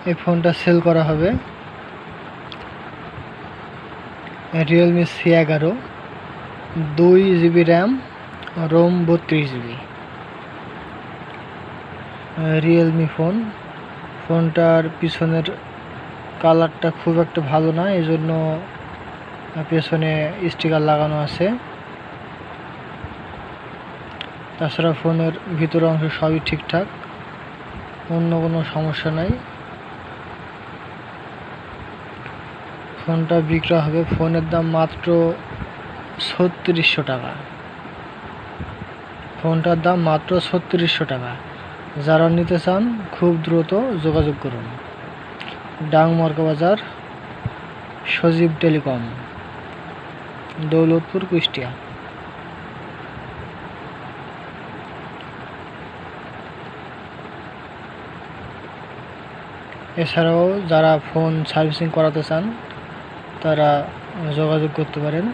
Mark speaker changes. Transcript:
Speaker 1: এই ফোনটা সেল করা হবে। Realme C11, 2 GB RAM, ROM 32 GB। Realme ফোনটার পিছনের কালারটা খুব একটা ভালো না, এই জন্য পেছনে স্টিকার লাগানো আছে। তাছাড়া ফোনের ভিতর অংশ সবই ঠিকঠাক, অন্য কোনো সমস্যা নাই। ফোনটা বিক্রয় হবে, ফোনের দাম মাত্র 3600 টাকা। ফোনটার দাম মাত্র 3600 টাকা। যারা নিতে চান খুব দ্রুত যোগাযোগ করুন। ডাংমার্কা বাজার, সজীব টেলিকম, দৌলতপুর, কুষ্টিয়া। এছাড়াও যারা ফোন সার্ভিসিং করাতে চান তারা যোগাযোগ করতে পারেন।